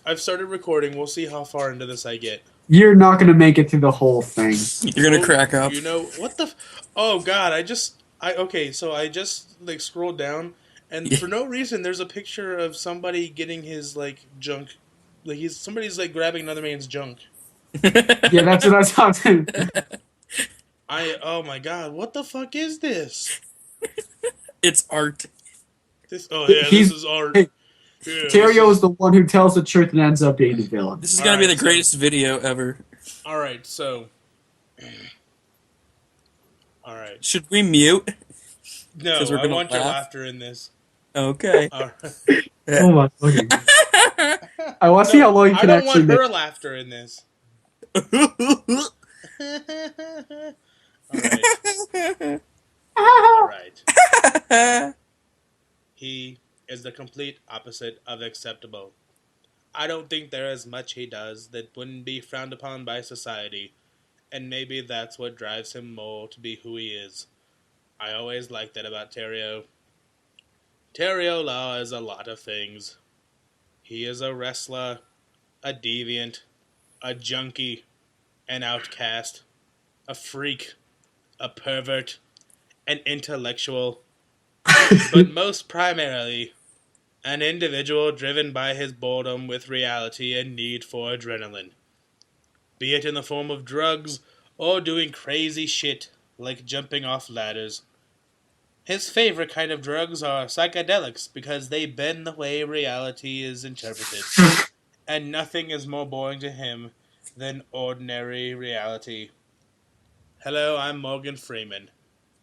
I've started recording. We'll see how far into this I get. You're not gonna make it through the whole thing. You're gonna crack up. You know what the? Oh God! Okay. So I just like scrolled down, and Yeah. for no reason, there's a picture of somebody getting his like junk, like somebody's like grabbing another man's junk. Yeah, that's what I saw too. Oh my God! What the fuck is this? It's art. This He's is art. hey, Yeah, this Terrio is is the one who tells the truth and ends up being the villain. This is All gonna be right, the greatest video ever. all right. So, all right. Should we mute? No, Because we're I gonna want your laugh. laughter in this. Okay. All Oh my fucking god. right. I want to see how long you I can don't actually want make. her laughter in this. All right. All right. He is the complete opposite of acceptable. I don't think there is much he does that wouldn't be frowned upon by society, and maybe that's what drives him more to be who he is. I always liked that about Terio. Teryo Law is a lot of things. He is a wrestler, a deviant, a junkie, an outcast, a freak, a pervert, an intellectual, but most primarily, an individual driven by his boredom with reality and need for adrenaline. Be it in the form of drugs or doing crazy shit like jumping off ladders. His favorite kind of drugs are psychedelics because they bend the way reality is interpreted, and nothing is more boring to him than ordinary reality. Hello, I'm Morgan Freeman,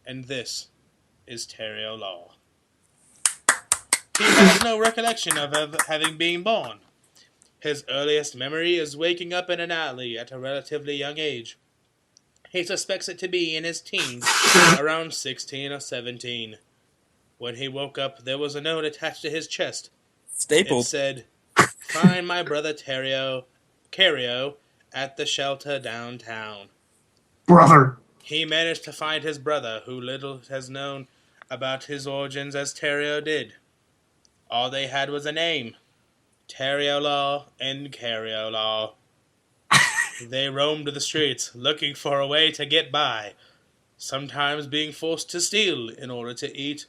and this is Teryo Law. He has no recollection of having been born. His earliest memory is waking up in an alley at a relatively young age. He suspects it to be in his teens, around 16 or 17. When he woke up, there was a note attached to his chest. It Stapled. said, "Find my brother Teryo at the shelter downtown." Brother. He managed to find his brother, who little has known about his origins as Terio did. All they had was a name, Teryo Law and Teryo Law. They roamed the streets, looking for a way to get by, sometimes being forced to steal in order to eat.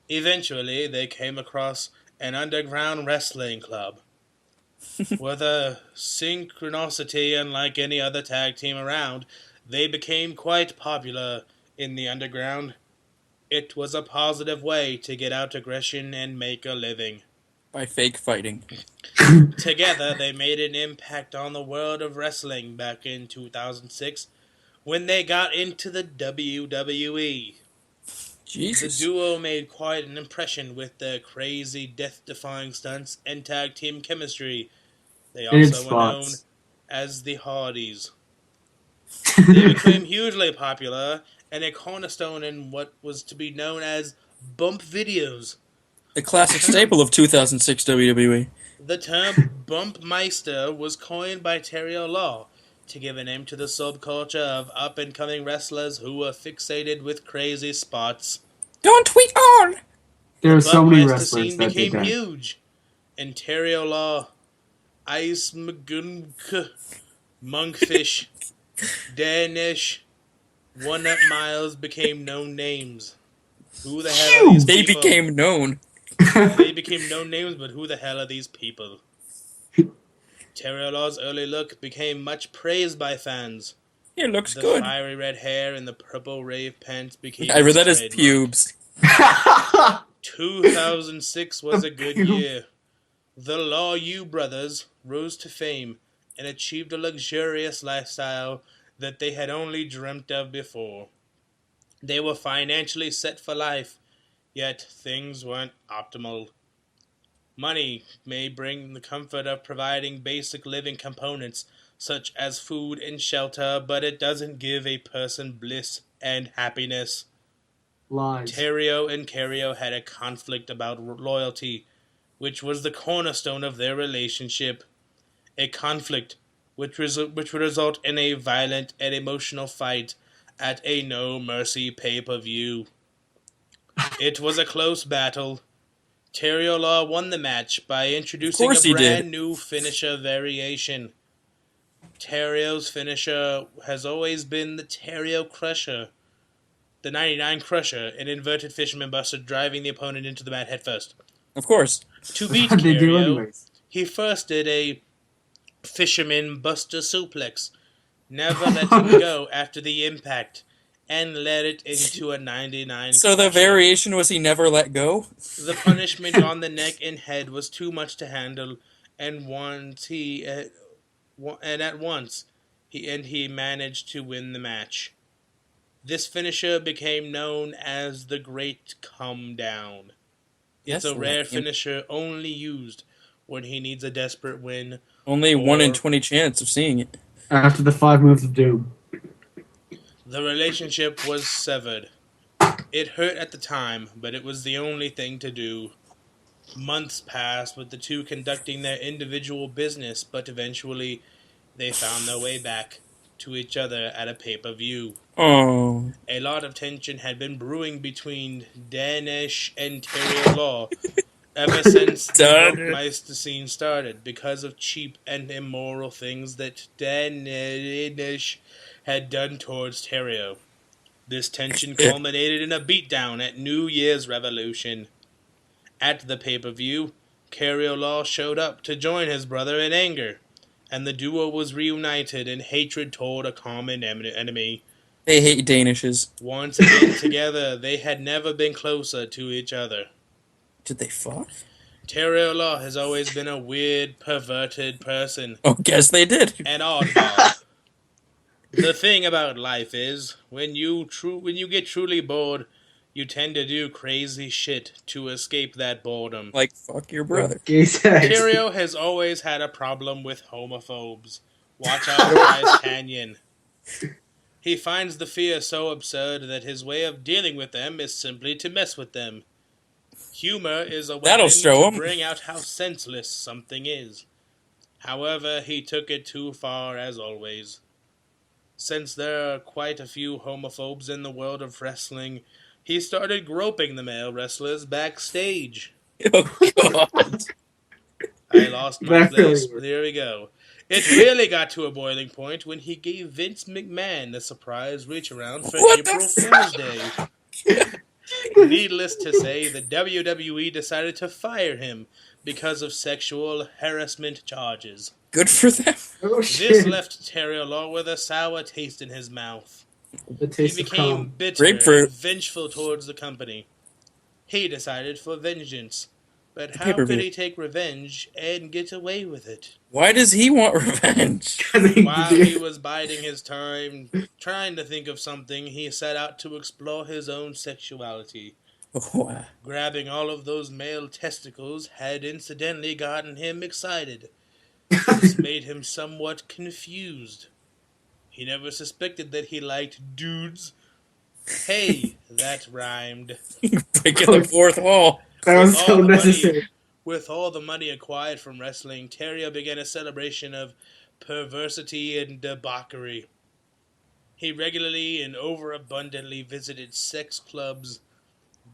Eventually, they came across an underground wrestling club. With a synchronicity unlike any other tag team around, they became quite popular in the underground. It was a positive way to get out aggression and make a living. By fake fighting. Together, they made an impact on the world of wrestling back in 2006 when they got into the WWE. The Jesus. duo made quite an impression with their crazy, death-defying stunts and tag team chemistry. They And it's also were known spots. as the Hardys. They became hugely popular and a cornerstone in what was to be known as bump videos. A classic staple of 2006 WWE. The term Bumpmeister was coined by Teryo Law to give a name to the subculture of up-and-coming wrestlers who were fixated with crazy spots. Don't tweet on! There The are so many Bumpmeister wrestlers scene that did became that. huge, and Teryo Law, Ice McGunk, Monkfish, Danish, One Up Miles became known names. Who the hell are these They people? became known. They became known names, but who the hell are these people? Terry Law's early look became much praised by fans. It looks The good. fiery red hair and the purple rave pants became I read his that as trademark. pubes. 2006 was a good Pubes. year. The Law U brothers rose to fame and achieved a luxurious lifestyle that they had only dreamt of before. They were financially set for life, yet things weren't optimal. Money may bring the comfort of providing basic living components such as food and shelter, but it doesn't give a person bliss and happiness. Lies. Terio and Cario had a conflict about loyalty, which was the cornerstone of their relationship. A conflict which would result in a violent and emotional fight at a No Mercy pay-per-view. It was a close battle. Teryo Law won the match by Of introducing a course he did. brand new finisher variation. Terio's finisher has always been the Terio Crusher, the 99 Crusher, an inverted fisherman buster driving the opponent into the mat headfirst. Of course. To That's beat what they do Teryo, anyways. he first did a fisherman buster suplex, never let him go after the impact, and led it into a 99 So the Crusher. variation was he never let go? The punishment on the neck and head was too much to handle, and at once he managed to win the match. This finisher became known as the Great Come Down. It's That's a rare lame. finisher only used when he needs a desperate win. Only 1 in Or- 20 chance of seeing it. After the 5 moves of doom. The relationship was severed. It hurt at the time, but it was the only thing to do. Months passed with the two conducting their individual business, but eventually they found their way back to each other at a pay-per-view. Oh. A lot of tension had been brewing between Danish and Teryo Law ever since the Burgmeister scene started, because of cheap and immoral things that Danish had done towards Teryo. This tension culminated in a beatdown at New Year's Revolution. At the pay-per-view, Teryo Law showed up to join his brother in anger, and the duo was reunited in hatred toward a common enemy. They hate Danishes. Once again together, they had never been closer to each other. Did they fuck? Teryo Law has always been a weird, perverted person. Oh, guess they did. An oddball. The thing about life is, when you get truly bored, you tend to do crazy shit to escape that boredom. Like, fuck your brother. Gay sex. Terio has always had a problem with homophobes. Watch out, Bryce Canyon. He finds the fear so absurd that his way of dealing with them is simply to mess with them. Humor is a That'll weapon show to him. bring out how senseless something is. However, he took it too far as always. Since there are quite a few homophobes in the world of wrestling, he started groping the male wrestlers backstage. Oh, God. I lost my That place. really worked. There we go. It really got to a boiling point when he gave Vince McMahon a surprise reach around for What the April fuck? Fool's Day. Needless to say, the WWE decided to fire him because of sexual harassment charges. Good for them. Oh This shit. left Terry Law with a sour taste in his mouth. The He taste of became cum. bitter Grapefruit. and vengeful towards the company. He decided for vengeance. But The how pay-per-view. could he take revenge and get away with it? Why does he want revenge? While he was biding his time, trying to think of something, he set out to explore his own sexuality. Oh, Grabbing all of those male testicles had incidentally gotten him excited. This made him somewhat confused. He never suspected that he liked dudes. Hey, that rhymed. breaking the fourth wall. That was With so all the necessary. With all the money acquired from wrestling, Terio began a celebration of perversity and debauchery. He regularly and overabundantly visited sex clubs,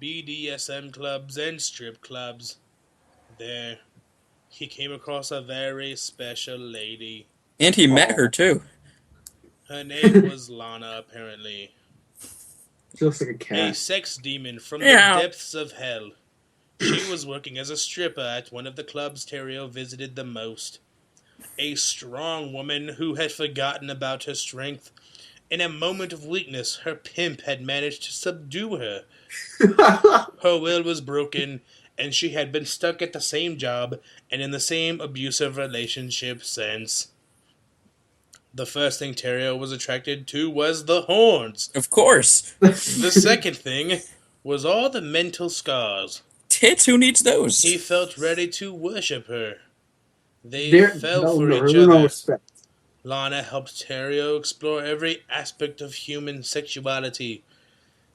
BDSM clubs, and strip clubs. There, he came across a very special lady. And he met her, too. Her name was Lana, apparently. She looks like a A cat. sex demon from Yeah. the depths of hell. She was working as a stripper at one of the clubs Terio visited the most. A strong woman who had forgotten about her strength. In a moment of weakness, her pimp had managed to subdue her. Her will was broken, and she had been stuck at the same job and in the same abusive relationship since. The first thing Terio was attracted to was the horns. Of course. The second thing was all the mental scars. Tits, who needs those? He felt ready to worship her. They There, fell no, for no, each no other. respect. Lana helped Terio explore every aspect of human sexuality.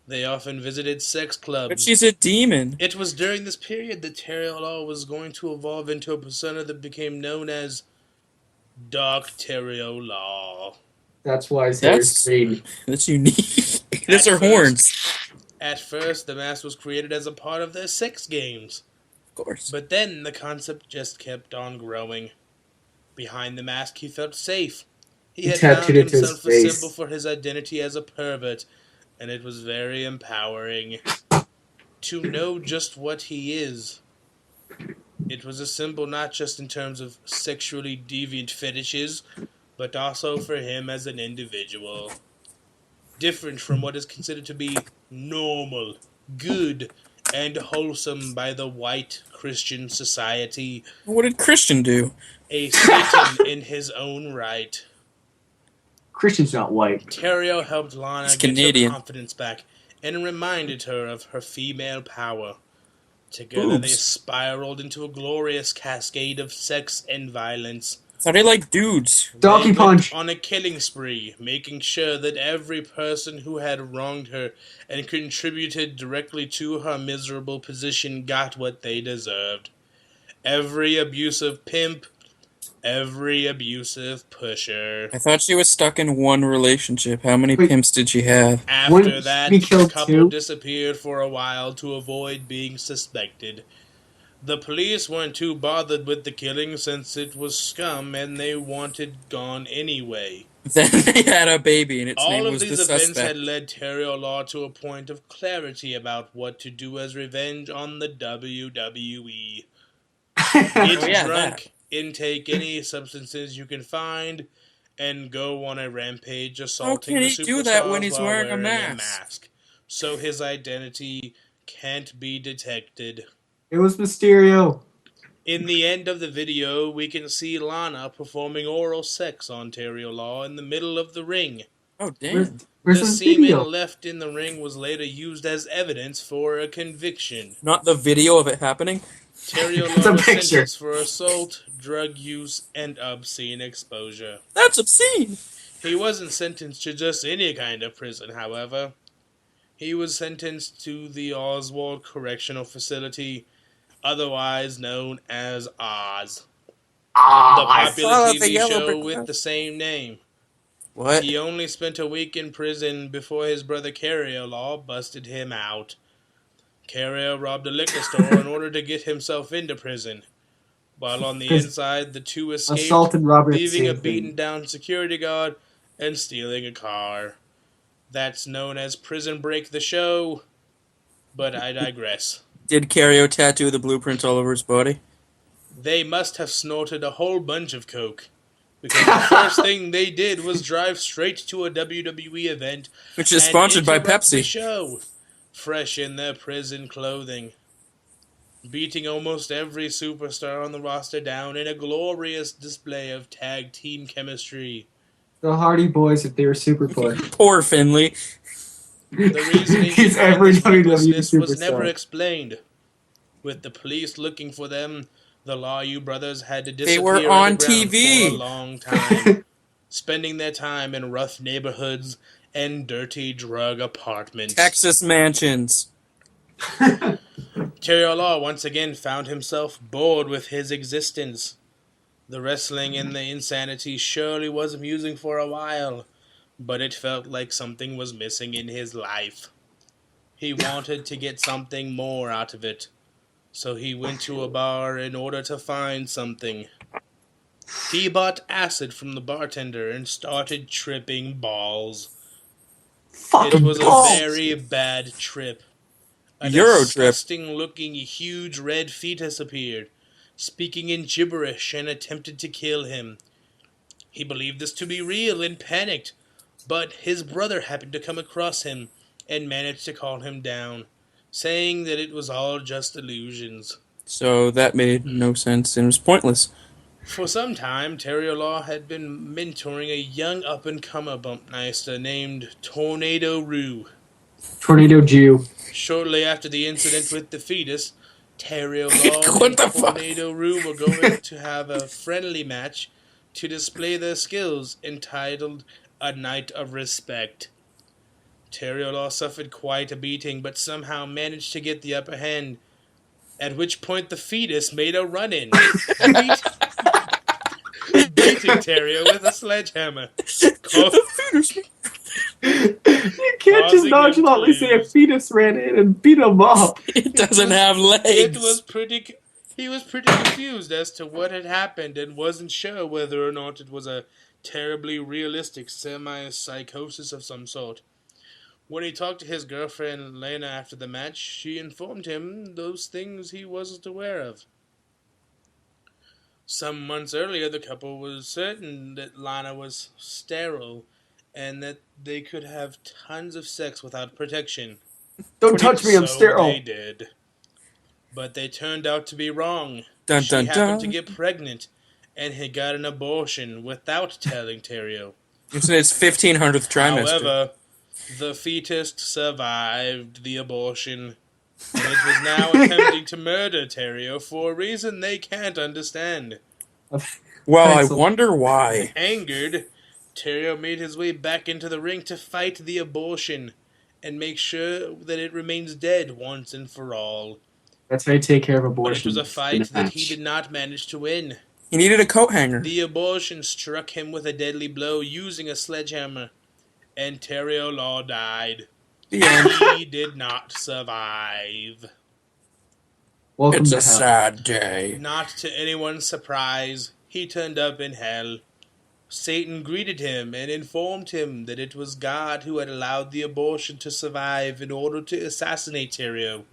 They often visited sex clubs. But she's a demon. It was during this period that Terio Law was going to evolve into a persona that became known as Dark Terio Law. That's why his hair is That's green. that's unique. Those At are first- horns. At first, the mask was created as a part of their sex games. Of course. But then the concept just kept on growing. Behind the mask, he felt safe. He He had tattooed found it to his himself a symbol face. for his identity as a pervert, and it was very empowering to know just what he is. It was a symbol not just in terms of sexually deviant fetishes, but also for him as an individual. Different from what is considered to be normal, good, and wholesome by the white Christian society. What did Christian do? A Satan in his own right. Christian's not white. Terio helped He's Lana get her Canadian. confidence back and reminded her of her female power. Together they Boobs. spiraled into a glorious cascade of sex and violence. Thought he liked dudes. Donkey They punch. went on a killing spree, making sure that every person who had wronged her and contributed directly to her miserable position got what they deserved. Every abusive pimp, every abusive pusher. I thought she was stuck in one relationship. How many Wait. pimps did she have? After Wouldn't that, he the kill couple two? disappeared for a while to avoid being suspected. The police weren't too bothered with the killing since it was scum and they wanted gone anyway. Then they had a baby, and its All name of was the these events suspect. had led Teryo Law to a point of clarity about what to do as revenge on the WWE. Get yeah, drunk, intake any substances you can find, and go on a rampage assaulting can the he do that when superstars he's while wearing a wearing mask? so his identity can't be detected. It was Mysterio. In the end of the video, we can see Lana performing oral sex on Teryo Law in the middle of the ring. Oh, damn. Where's The the semen video? left in the ring was later used as evidence for a conviction. Not the video of it happening? Teryo It's Law a was picture. sentenced for assault, drug use, and obscene exposure. That's obscene. He wasn't sentenced to just any kind of prison, however. He was sentenced to the Oswald Correctional Facility, otherwise known as Oz, the I popular saw the TV yellow show brick with house. the same name. What? He only spent a week in prison before his brother Teryo Law busted him out. Teryo robbed a liquor store in order to get himself into prison. While on the 'Cause inside, the two escaped, assault and robbery at the leaving a same thing. beaten-down security guard and stealing a car. That's known as Prison Break the Show, but I digress. Did Cario tattoo the blueprint all over his body? They must have snorted a whole bunch of coke, because the first thing they did was drive straight to a WWE event Which is and sponsored by interrupt the Pepsi. show, fresh in their prison clothing, beating almost every superstar on the roster down in a glorious display of tag team chemistry. The Hardy Boys if they were super push. Poor Finley. The reasoning He's behind every this WWE recklessness was superstar. never explained. With the police looking for them, the Law brothers had to disappear were on underground TV. for a long time, spending their time in rough neighborhoods and dirty drug apartments. Texas mansions. Teryo Law once again found himself bored with his existence. The wrestling and the insanity surely was amusing for a while, but it felt like something was missing in his life. He wanted to get something more out of it, so he went to a bar in order to find something. He bought acid from the bartender and started tripping balls. Fucking It was balls. a very bad trip. A Euro trip. disgusting-looking huge red fetus appeared, speaking in gibberish, and attempted to kill him. He believed this to be real and panicked, but his brother happened to come across him and managed to calm him down, saying that it was all just illusions. So that made no sense and was pointless. For some time, Teryo Law had been mentoring a young up-and-comer bumpmeister named Tornado Roo. Tornado Jew. Shortly after the incident with the fetus, Teryo Law What and the fuck? Tornado Roo were going to have a friendly match to display their skills, entitled A Night of Respect. Teryo Law suffered quite a beating, but somehow managed to get the upper hand, at which point the fetus made a run-in, beating Teryo with a sledgehammer. You can't just Causing him nonchalantly to say a lose. fetus ran in and beat him up. It doesn't have legs. It was pretty He was pretty confused as to what had happened and wasn't sure whether or not it was a terribly realistic semi-psychosis of some sort. When he talked to his girlfriend Lena after the match, she informed him those things he wasn't aware of. Some months earlier, the couple was certain that Lana was sterile and that they could have tons of sex without protection. Don't touch me, I'm So they sterile. did. But they turned out to be wrong. Dun She dun happened to dun. get pregnant and had got an abortion without telling Teryo. It's in its 1500th trimester. However, the fetus survived the abortion, and it was now attempting to murder Terio for a reason they can't understand. Well, I Excellent. wonder why. Angered, Terio made his way back into the ring to fight the abortion and make sure that it remains dead once and for all. That's how you take care of But abortion. it was a in fight that match. he did not manage to win. He needed a coat hanger. The abortion struck him with a deadly blow using a sledgehammer, and Teryo Law died. The end. He did not survive. Welcome It's to a hell. sad day. Not to anyone's surprise, he turned up in hell. Satan greeted him and informed him that it was God who had allowed the abortion to survive in order to assassinate Terio.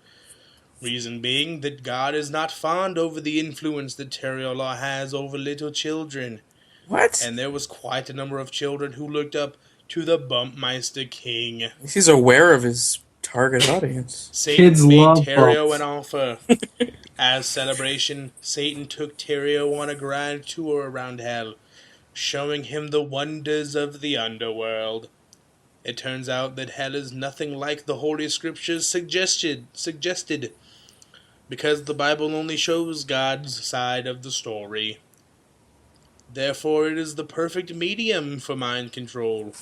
Reason being that God is not fond over the influence that Teryo Law has over little children. What? And there was quite a number of children who looked up to the Bumpmeister King. He's aware of his target audience. Satan Kids made love Terio bumps. an offer. As celebration, Satan took Terio on a grand tour around hell, showing him the wonders of the underworld. It turns out that hell is nothing like the Holy Scriptures suggested, because the Bible only shows God's side of the story. Therefore, it is the perfect medium for mind control.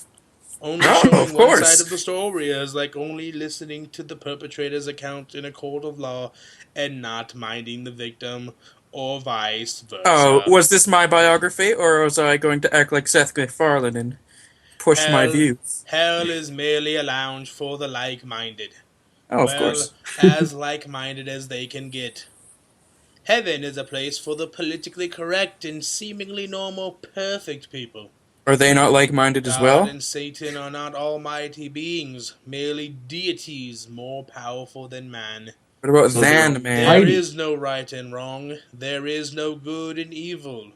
Only Oh, showing of one course. side of the story is like only listening to the perpetrator's account in a court of law and not minding the victim, or vice versa. Oh, was this my biography, or was I going to act like Seth MacFarlane and push my views? Hell is merely a lounge for the like-minded. Oh, of course. As like-minded as they can get. Heaven is a place for the politically correct and seemingly normal, perfect people. Are they not like-minded as God well? and Satan are not almighty beings, merely deities more powerful than man. What about So Van they're Man? There Mighty. is no right and wrong. There is no good and evil.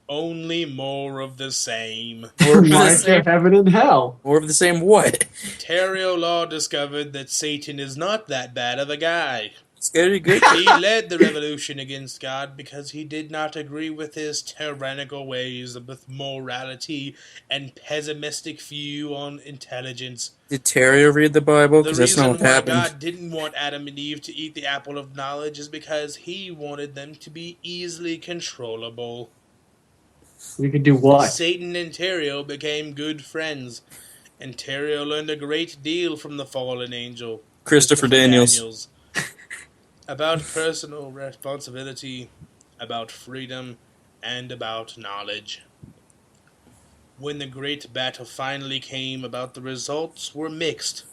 Only more of the same. More of the Why is there same. heaven and hell? More of the same what? Teryo Law discovered that Satan is not that bad of a guy. Scary good. He led the revolution against God because he did not agree with his tyrannical ways with morality and pessimistic view on intelligence. Did Terrio read the Bible? The Because that's not reason what why happened. God didn't want Adam and Eve to eat the apple of knowledge is because he wanted them to be easily controllable. We could do what? Satan and Teryo became good friends, and Teryo learned a great deal from the fallen angel, Christopher Daniels. about personal responsibility, about freedom, and about knowledge. When the great battle finally came about, the results were mixed.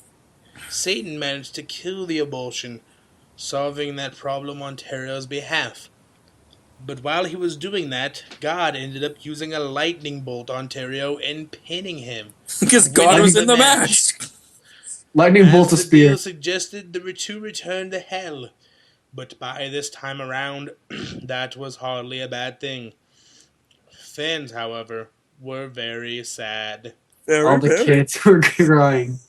Satan managed to kill the abortion, solving that problem on Teryo's behalf. But while he was doing that, God ended up using a lightning bolt on Teryo and pinning him. Because God was in the match. Lightning bolt As of the spear. deal suggested, the two returned to hell. But by this time around, that was hardly a bad thing. Fans, however, were very sad. All the kids were crying.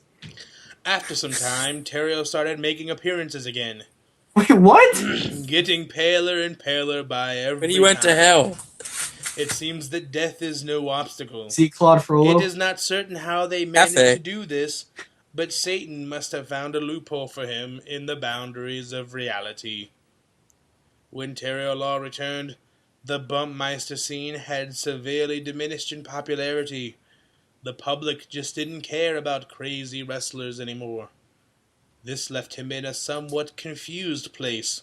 After some time, Teryo started making appearances again, Wait, what? getting paler and paler by every When he went to time. hell. It seems that death is no obstacle. See Claude Frollo? It is not certain how they managed Cafe. to do this, but Satan must have found a loophole for him in the boundaries of reality. When Teryo Law returned, the Bumpmeister scene had severely diminished in popularity. The public just didn't care about crazy wrestlers anymore. This left him in a somewhat confused place.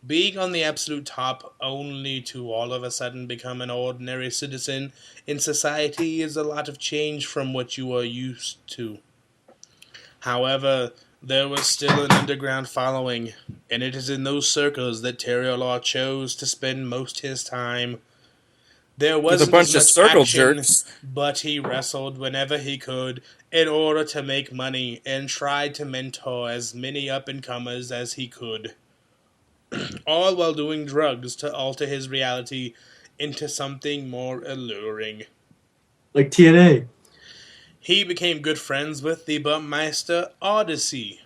Being on the absolute top only to all of a sudden become an ordinary citizen in society is a lot of change from what you are used to. However, There was still an underground following, and it is in those circles that Teryo Law chose to spend most his time. There With a wasn't as bunch of much circle action, jerks. but he wrestled whenever he could in order to make money and tried to mentor as many up-and-comers as he could, all while doing drugs to alter his reality into something more alluring. Like TNA. He became good friends with the Bumpmeister Odyssey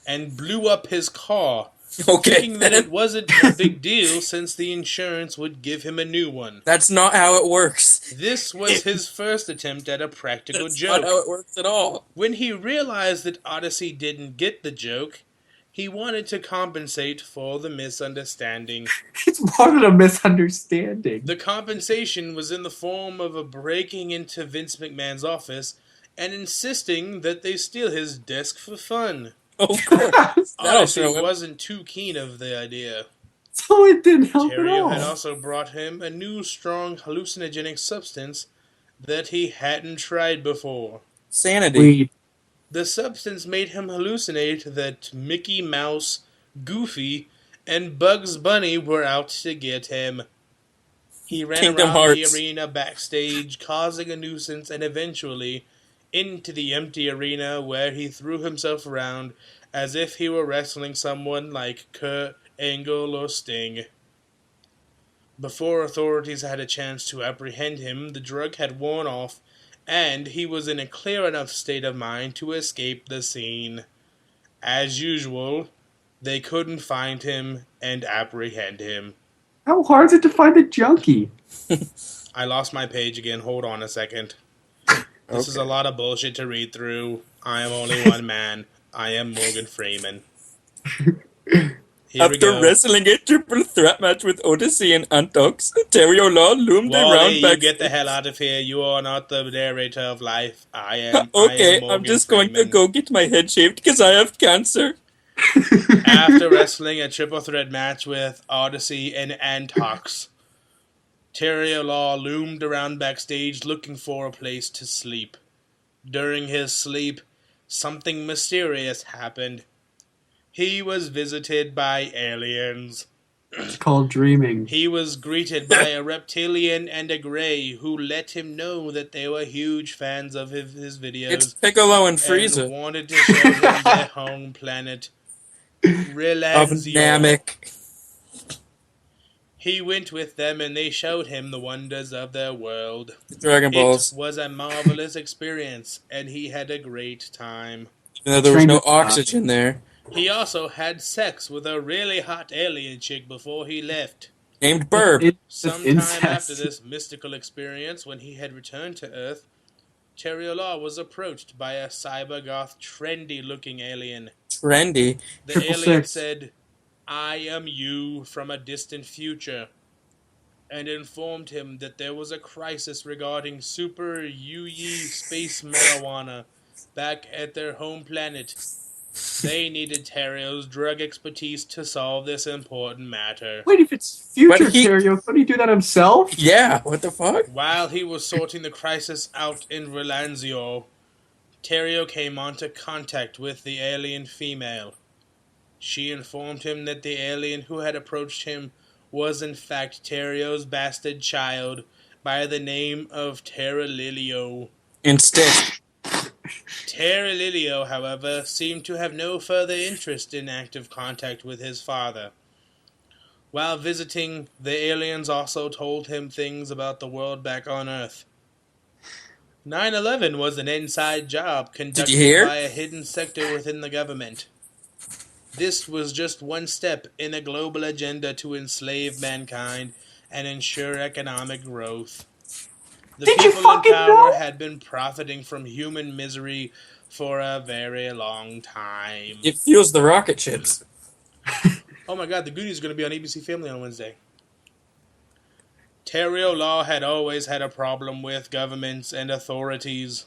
and blew up his car, Okay, thinking that it wasn't a big deal since the insurance would give him a new one. that's not how it works. This was his first attempt at a practical That's not joke. how it works at all. When he realized that Odyssey didn't get the joke, he wanted to compensate for the misunderstanding. It's part of a misunderstanding. The compensation was in the form of a breaking into Vince McMahon's office and insisting that they steal his desk for fun. Of course. That'll Odyssey show him. wasn't too keen of the idea. So it didn't help at Terio all. had also brought him a new strong hallucinogenic substance that he hadn't tried before. Sanity. Weed. The substance made him hallucinate that Mickey Mouse, Goofy, and Bugs Bunny were out to get him. He ran Kingdom around Hearts. the arena backstage, causing a nuisance, and eventually into the empty arena where he threw himself around as if he were wrestling someone like Kurt Angle or Sting. Before authorities had a chance to apprehend him, the drug had worn off, and he was in a clear enough state of mind to escape the scene. As usual, they couldn't find him and apprehend him. How hard is it to find a junkie? I lost my page again. Hold on a second. This is a lot of bullshit to read through. I am only one man. I am Morgan Freeman. Here we After go. wrestling a triple threat match with Odyssey and Antox, Teryo Law loomed Wally, around you backstage. get the hell out of here. You are not the narrator of life. I am. Okay, Morgan I'm just going to Freeman. go get my head shaved because I have cancer. After wrestling a triple threat match with Odyssey and Antox, Teryo Law loomed around backstage looking for a place to sleep. During his sleep, something mysterious happened. He was visited by aliens. It's called dreaming. He was greeted by a reptilian and a grey who let him know that they were huge fans of his videos. It's Piccolo and and Frieza. wanted to show him their home planet, Of Relanzio. Namek. He went with them and they showed him the wonders of their world. Dragon Balls. It was a marvelous experience, and he had a great time. Even though there was no Train- oxygen there. He also had sex with a really hot alien chick before he left. Named Burb. Sometime incest. after this mystical experience, when he had returned to Earth, Teryo Law was approached by a cybergoth, trendy-looking alien. Trendy. The Triple alien six. said, "I am you from a distant future," and informed him that there was a crisis regarding Super Yuyi space marijuana back at their home planet. They needed Terio's drug expertise to solve this important matter. Wait, if it's future But he- Teryo, couldn't he do that himself? Yeah, what the fuck? While he was sorting the crisis out in Relanzio, Terio came onto contact with the alien female. She informed him that the alien who had approached him was in fact Terio's bastard child by the name of Terralilio. Instead. Terralilio, however, seemed to have no further interest in active contact with his father. While visiting, the aliens also told him things about the world back on Earth. 9/11 was an inside job conducted hear? by a hidden sector within the government. This was just one step in a global agenda to enslave mankind and ensure economic growth. The Did you people in fucking power know? had been profiting from human misery for a very long time. It fuels the rocket ships. Oh my god, the Goonies are going to be on ABC Family on Wednesday. Teryo Law had always had a problem with governments and authorities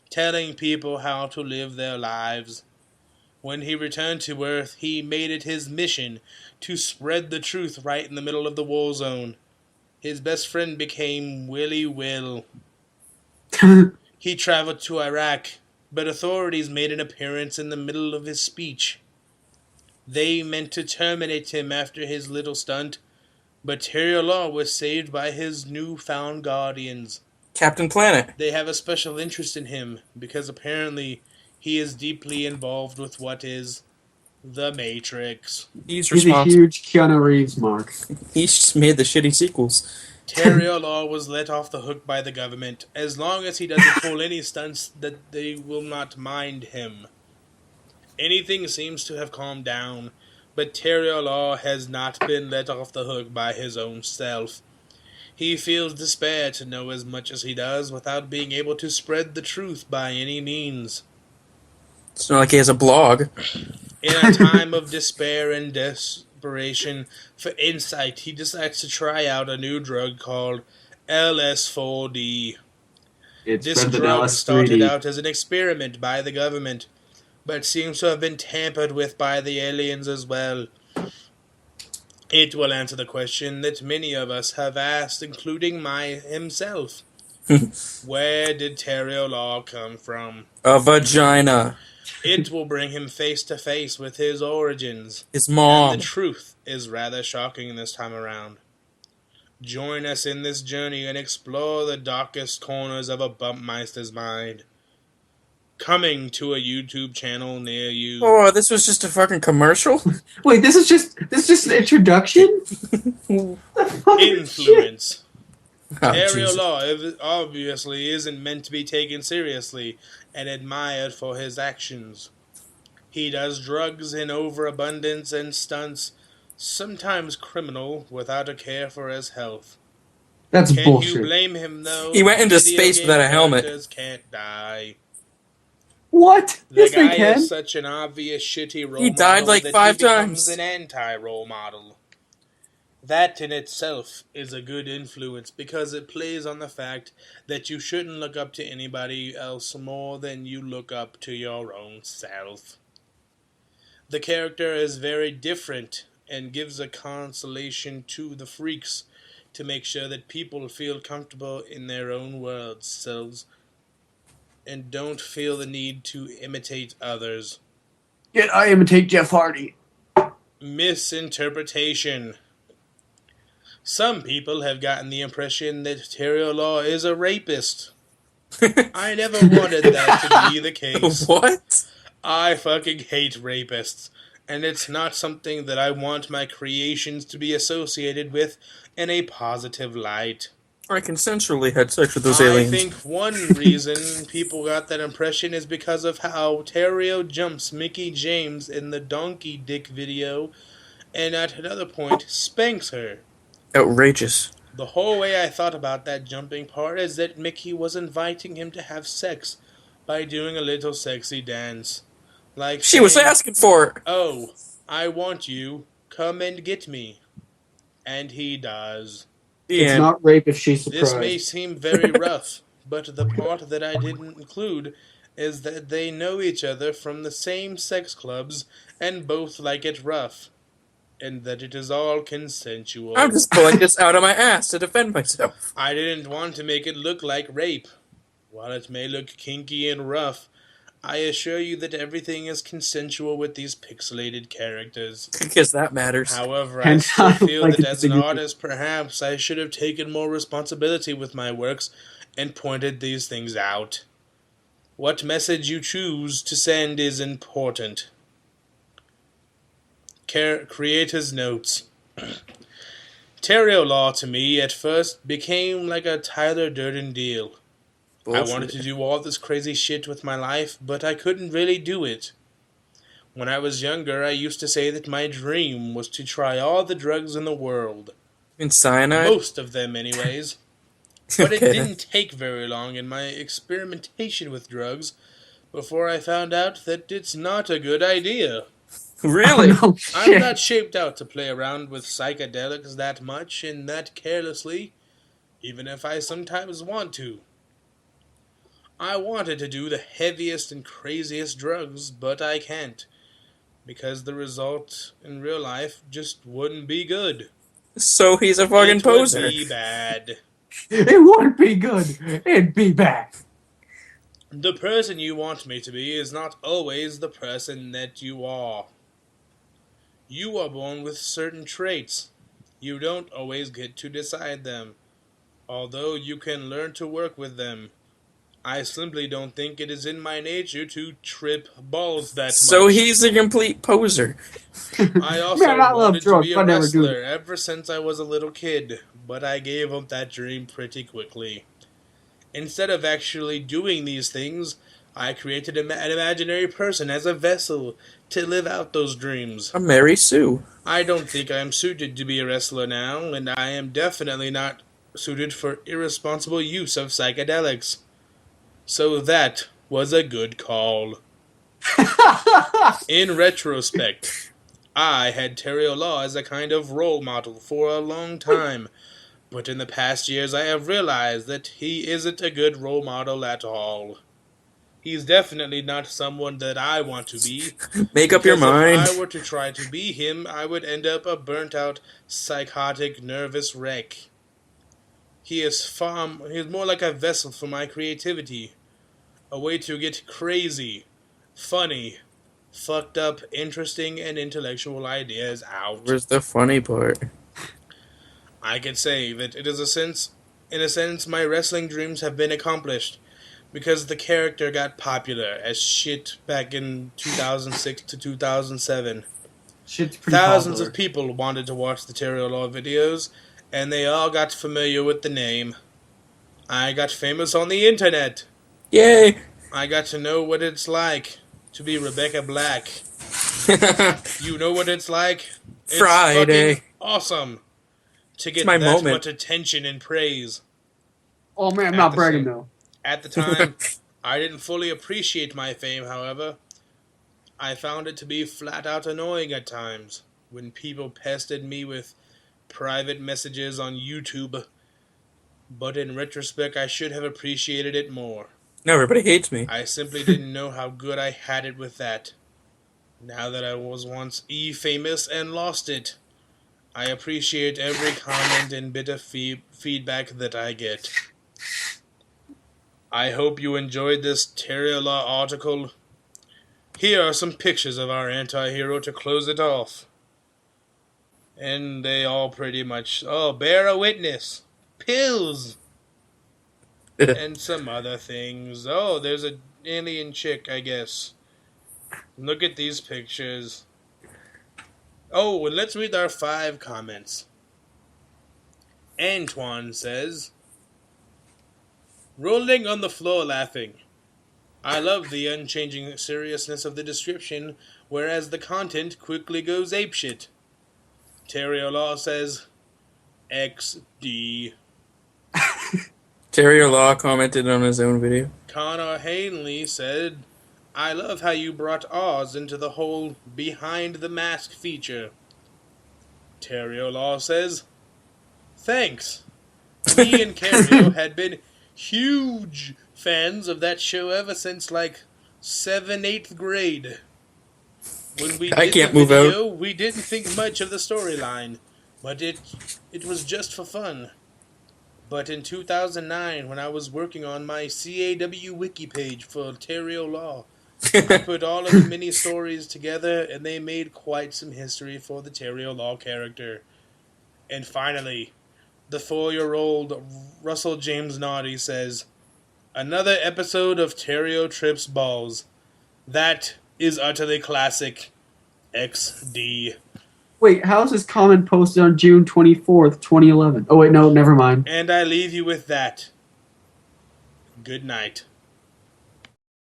telling people how to live their lives. When he returned to Earth, he made it his mission to spread the truth right in the middle of the war zone. His best friend became Willie Will. He traveled to Iraq, but authorities made an appearance in the middle of his speech. They meant to terminate him after his little stunt, but Teryo Law was saved by his newfound guardians. Captain Planet. They have a special interest in him because apparently he is deeply involved with what is the Matrix. He's He's a responsible. huge Keanu Reeves mark. He's just made the shitty sequels. Teryo Law was let off the hook by the government. As long as he doesn't pull any stunts, that they will not mind him. Anything seems to have calmed down, but Teryo Law has not been let off the hook by his own self. He feels despair to know as much as he does without being able to spread the truth by any means. It's not like he has a blog. In a time of despair and desperation for insight, he decides to try out a new drug called LS4D. It's This better than drug started LS3D. out as an experiment by the government, but seems to have been tampered with by the aliens as well. It will answer the question that many of us have asked, including himself. Where did Teryo Law come from? A vagina. It will bring him face to face with his origins. His And mom. the truth is rather shocking this time around. Join us in this journey and explore the darkest corners of a Bumpmeister's mind. Coming to a YouTube channel near you. Oh, this was just a fucking commercial? Wait, this is just an introduction? The fuck is shit? Influence. Oh, Teryo Jesus. Law obviously isn't meant to be taken seriously and admired for his actions. He does drugs in overabundance and stunts, sometimes criminal, without a care for his health. That's Can you bullshit. blame him, though? He went into Video space game without a helmet. characters can't die. What? The Yes, they guy can. is such an obvious shitty role He died model like that 5 he becomes times. an anti-role model. That in itself is a good influence because it plays on the fact that you shouldn't look up to anybody else more than you look up to your own self. The character is very different and gives a consolation to the freaks to make sure that people feel comfortable in their own worlds selves and don't feel the need to imitate others. Yet I imitate Jeff Hardy. Misinterpretation. Some people have gotten the impression that Teryo Law is a rapist. I never wanted that to be the case. What? I fucking hate rapists, and it's not something that I want my creations to be associated with in a positive light. I consensually had sex with those I aliens. think one reason people got that impression is because of how Terio jumps Mickey James in the donkey dick video, and at another point spanks her. Outrageous. The whole way I thought about that jumping part is that Mickey was inviting him to have sex by doing a little sexy dance. Like She was saying, asking for it. "Oh, I want you. Come and get me." And he does. The It's end. not rape if she's This surprised. may seem very rough, but the part that I didn't include is that they know each other from the same sex clubs and both like it rough. And that it is all consensual. I'm just pulling this out of my ass to defend myself. I didn't want to make it look like rape. While it may look kinky and rough, I assure you that everything is consensual with these pixelated characters. Because that matters. However, I And still I feel like that to as an disagree. artist, perhaps I should have taken more responsibility with my works and pointed these things out. What message you choose to send is important. Creator's notes. Teryo Law to me at first became like a Tyler Durden deal. I wanted to do all this crazy shit with my life, but I couldn't really do it. When I was younger, I used to say that my dream was to try all the drugs in the world. In cyanide? Most of them, anyways. But it Okay. didn't take very long in my experimentation with drugs before I found out that it's not a good idea. Really? Oh, no, I'm shit. not shaped out to play around with psychedelics that much and that carelessly, even if I sometimes want to. I wanted to do the heaviest and craziest drugs, but I can't, because the result in real life just wouldn't be good. So he's a fucking It poser. would be bad. It wouldn't be good. It'd be bad. The person you want me to be is not always the person that you are. You are born with certain traits. You don't always get to decide them, although you can learn to work with them. I simply don't think it is in my nature to trip balls that So much. he's a complete poser. I Man, also I love wanted to drugs, be a but I never do it. wrestler ever since I was a little kid, but I gave up that dream pretty quickly. Instead of actually doing these things, I created an imaginary person as a vessel to live out those dreams. A Mary Sue. I don't think I am suited to be a wrestler now, and I am definitely not suited for irresponsible use of psychedelics. So that was a good call. In retrospect, I had Teryo Law as a kind of role model for a long time, but in the past years I have realized that he isn't a good role model at all. He's definitely not someone that I want to be, Make up your because if mind. I were to try to be him, I would end up a burnt-out, psychotic, nervous wreck. He is more like a vessel for my creativity, a way to get crazy, funny, fucked up, interesting, and intellectual ideas out. Where's the funny part? I can say that in a sense, my wrestling dreams have been accomplished because the character got popular as shit back in 2006 to 2007. Shit's pretty Thousands popular. of people wanted to watch the Teryo Law videos, and they all got familiar with the name. I got famous on the internet. Yay! I got to know what it's like to be Rebecca Black. You know what it's like? It's Friday. fucking awesome to get my that moment. much attention and praise. Oh man, I'm At not the bragging same- though. At the time, I didn't fully appreciate my fame, however. I found it to be flat out annoying at times when people pestered me with private messages on YouTube. But in retrospect, I should have appreciated it more. Now everybody hates me. I simply didn't know how good I had it with that. Now that I was once famous and lost it, I appreciate every comment and bit of feedback that I get. I hope you enjoyed this Teryo Law article. Here are some pictures of our anti-hero to close it off. And they all pretty much, bear a witness, pills, and some other things. Oh, there's an alien chick, I guess. Look at these pictures. Oh, and let's read our 5 comments. Antoine says, rolling on the floor laughing. I love the unchanging seriousness of the description, whereas the content quickly goes apeshit. Teryo Law says, XD. Terry Law commented on his own video. Connor Hanley said, I love how you brought Oz into the whole behind the mask feature. Teryo Law says, thanks. Me and Teryo had been huge fans of that show ever since like 7th, 8th grade. When we I did can't the move video, we didn't think much of the storyline, but it was just for fun. But in 2009, when I was working on my CAW wiki page for Teryo Law, I put all of the mini stories together, and they made quite some history for the Teryo Law character. And finally, the 4-year-old Russell James Naughty says, another episode of Teryo Trips Balls. That is utterly classic. XD. Wait, how is this comment posted on June 24th, 2011? Oh wait, no, never mind. And I leave you with that. Good night.